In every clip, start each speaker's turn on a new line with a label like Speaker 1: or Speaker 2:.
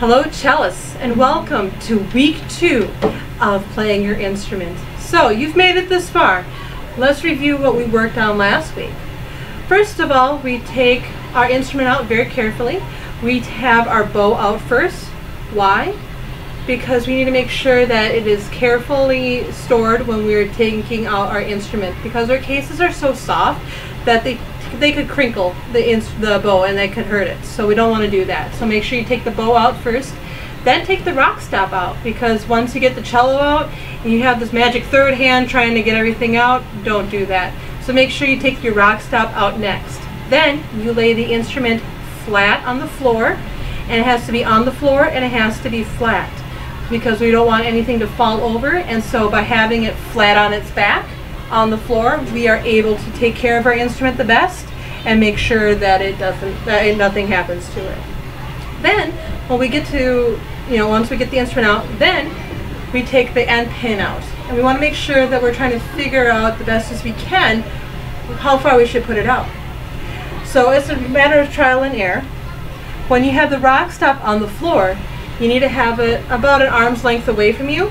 Speaker 1: Hello cellists, and welcome to week 2 of playing your instrument. So you've made it this far. Let's review what we worked on last week. First of all, we take our instrument out very carefully. We have our bow out first. Why? Because we need to make sure that it is carefully stored when we're taking out our instrument, because our cases are so soft that they could crinkle the bow and they could hurt it. So we don't want to do that. So make sure you take the bow out first, then take the rock stop out, because once you get the cello out and you have this magic third hand trying to get everything out, don't do that. So make sure you take your rock stop out next. Then you lay the instrument flat on the floor, and it has to be on the floor and it has to be flat, because we don't want anything to fall over. And so by having it flat on its back on the floor, we are able to take care of our instrument the best and make sure that nothing happens to it. Then when we get to, once we get the instrument out, then we take the end pin out, and we want to make sure that we're trying to figure out the best as we can how far we should put it out. So it's a matter of trial and error. When you have the rock stop on the floor, you need to have it about an arm's length away from you.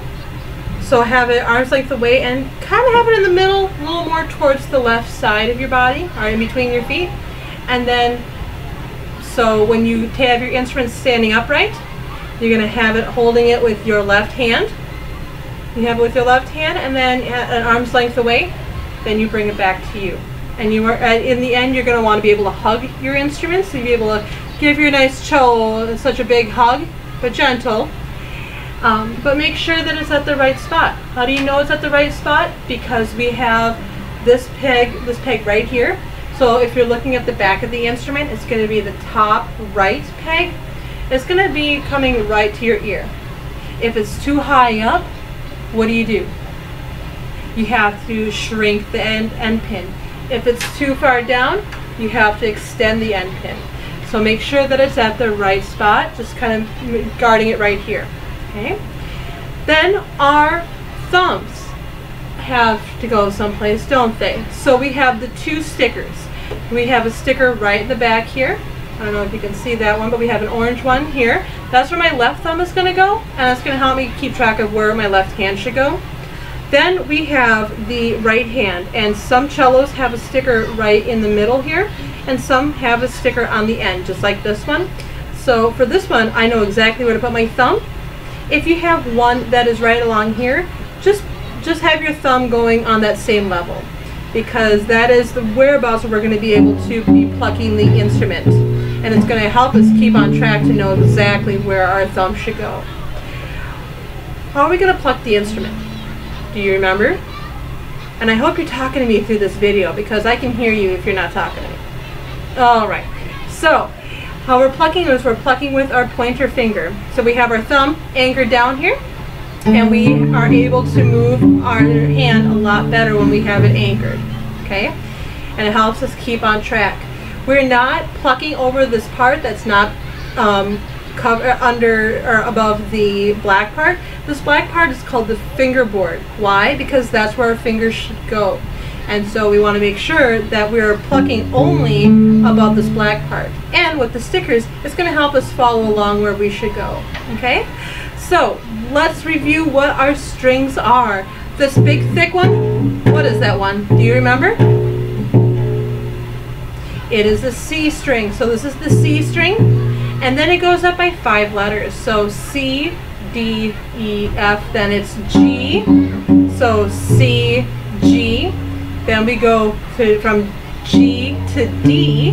Speaker 1: So have it arm's length away and kind of have it in the middle, a little more towards the left side of your body, or in between your feet. And then, so when you have your instrument standing upright, you're going to have it holding it with your left hand. You have it with your left hand, and then at an arm's length away, then you bring it back to you. And you are, in the end, you're going to want to be able to hug your instrument, so you'll be able to give your nice cello such a big hug, but gentle. But make sure that it's at the right spot. How do you know it's at the right spot? Because we have this peg right here. So if you're looking at the back of the instrument, it's going to be the top right peg. It's going to be coming right to your ear. If it's too high up, what do? You have to shrink the end pin. If it's too far down, you have to extend the end pin. So make sure that it's at the right spot, just kind of guarding it right here. Okay. Then our thumbs have to go someplace, don't they? So we have the 2 stickers. We have a sticker right in the back here. I don't know if you can see that one, but we have an orange one here. That's where my left thumb is going to go, and that's going to help me keep track of where my left hand should go. Then we have the right hand, and some cellos have a sticker right in the middle here, and some have a sticker on the end, just like this one. So for this one, I know exactly where to put my thumb. If you have one that is right along here, just have your thumb going on that same level, because that is the whereabouts where we're going to be able to be plucking the instrument, and it's going to help us keep on track to know exactly where our thumb should go. How are we going to pluck the instrument? Do you remember? And I hope you're talking to me through this video, because I can hear you if you're not talking to me. Alright, so how we're plucking is we're plucking with our pointer finger. So we have our thumb anchored down here, and we are able to move our hand a lot better when we have it anchored. Okay? And it helps us keep on track. We're not plucking over this part that's not under or above the black part. This black part is called the fingerboard. Why? Because that's where our fingers should go. And so we want to make sure that we're plucking only above this black part. And with the stickers, it's going to help us follow along where we should go. Okay? So let's review what our strings are. This big thick one, what is that one? Do you remember? It is the C string. So this is the C string. And then it goes up by 5 letters. So C, D, E, F, then it's G. So C, G. Then we go from G to D,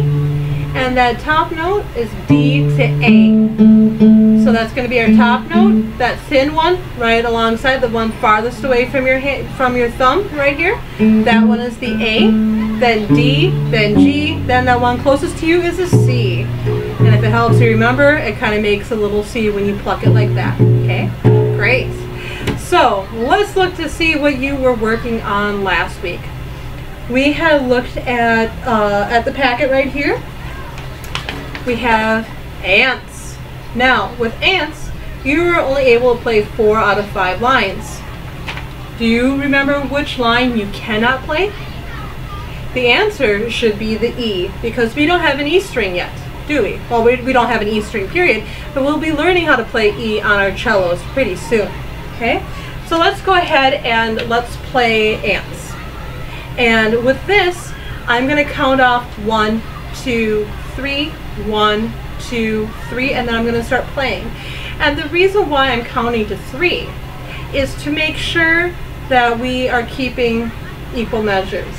Speaker 1: and that top note is D to A. So that's going to be our top note, that thin one right alongside the one farthest away from your thumb right here. That one is the A, then D, then G, then that one closest to you is a C. And if it helps you remember, it kind of makes a little C when you pluck it like that. Okay, great. So let's look to see what you were working on last week. We had looked at the packet right here. We have ants. Now, with ants, you were only able to play 4 out of 5 lines. Do you remember which line you cannot play? The answer should be the E, because we don't have an E string yet. do we? Well, we don't have an E string period, but we'll be learning how to play E on our cellos pretty soon. Okay, so let's go ahead and let's play ants. And with this, I'm going to count off 1, 2, 3, 1, 2, 3, and then I'm going to start playing. And the reason why I'm counting to 3 is to make sure that we are keeping equal measures.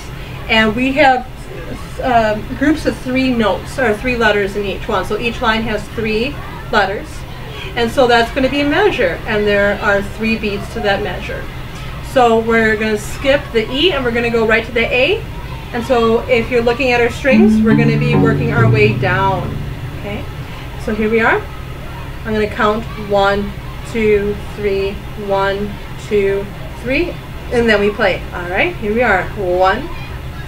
Speaker 1: And we have groups of 3 notes, or 3 letters in each one. So each line has 3 letters. And so that's going to be a measure, and there are 3 beats to that measure. So we're going to skip the E and we're going to go right to the A. And so if you're looking at our strings, we're going to be working our way down. Okay, so here we are. I'm going to count 1, 2, 3, 1, 2, 3, and then we play. All right, here we are. 1,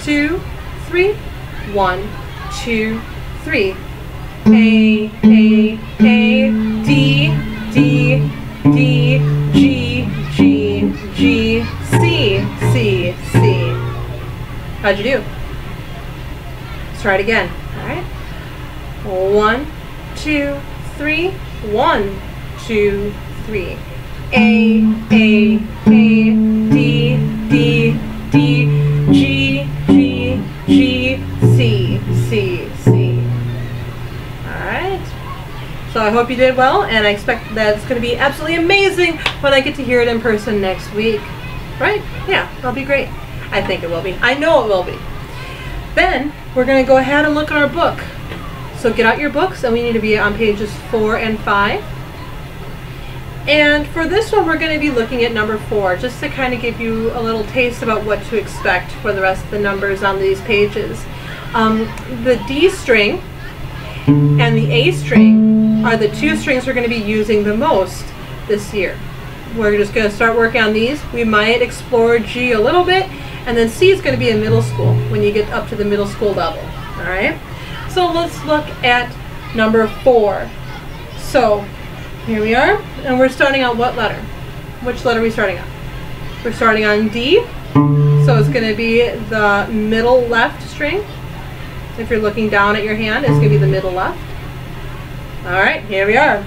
Speaker 1: 2, 3, 1, 2, 3. A, D, D, D, G, G, G, C, C, C. How'd you do? Let's try it again. All right. 1, 2, 3. 1, 2, 3. A, D, D, D, G, G, G, C, C, C. Alright. So I hope you did well, and I expect that it's going to be absolutely amazing when I get to hear it in person next week. Right? Yeah, that'll be great. I think it will be. I know it will be. Then we're going to go ahead and look at our book. So get out your books, and we need to be on pages 4 and 5. And for this one, we're going to be looking at number 4, just to kind of give you a little taste about what to expect for the rest of the numbers on these pages. The D string and the A string are the 2 strings we're going to be using the most this year. We're just going to start working on these. We might explore G a little bit, and then C is going to be in middle school when you get up to the middle school level. All right. So let's look at number 4. So here we are, and we're starting on what letter? Which letter are we starting on? We're starting on D, so it's going to be the middle left string. If you're looking down at your hand, it's going to be the middle left. All right, here we are.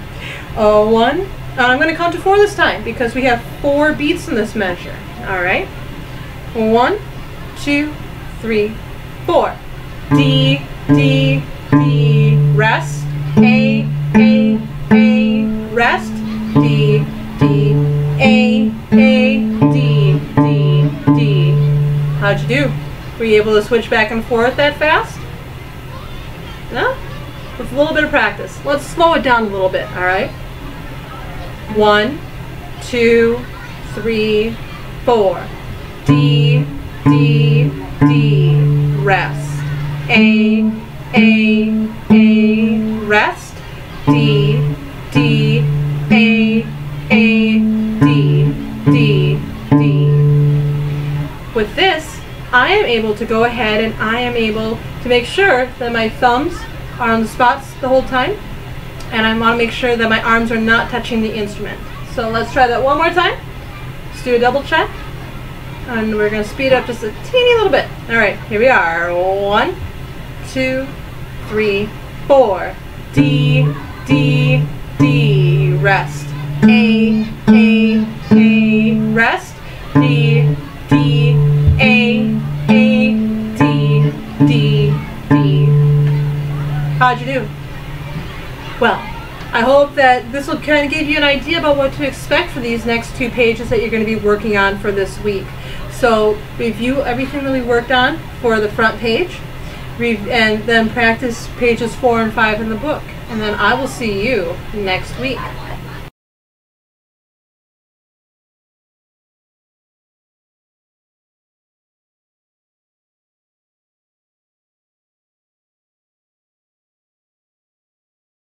Speaker 1: 1. I'm going to count to 4 this time because we have 4 beats in this measure. All right. 1, 2, 3, 4. D, D, D, rest. A, rest. D, D, A, D, D, D. How'd you do? Were you able to switch back and forth that fast? No? With a little bit of practice. Let's slow it down a little bit, all right? 1, 2, 3, 4. D, D, D, rest. A, rest. D, D, A, D, D, D. With this, I am able to go ahead and I am able to make sure that my thumbs are on the spots the whole time, and I want to make sure that my arms are not touching the instrument. So let's try that one more time. Let's do a double check, and we're going to speed up just a teeny little bit. All right, here we are. 1, 2, 3, 4. D, D, D, rest. A, rest. D, D, A, D, D, D. How'd you do? Well, I hope that this will kind of give you an idea about what to expect for these next 2 pages that you're going to be working on for this week. So review everything that we worked on for the front page, and then practice pages 4 and 5 in the book. And then I will see you next week.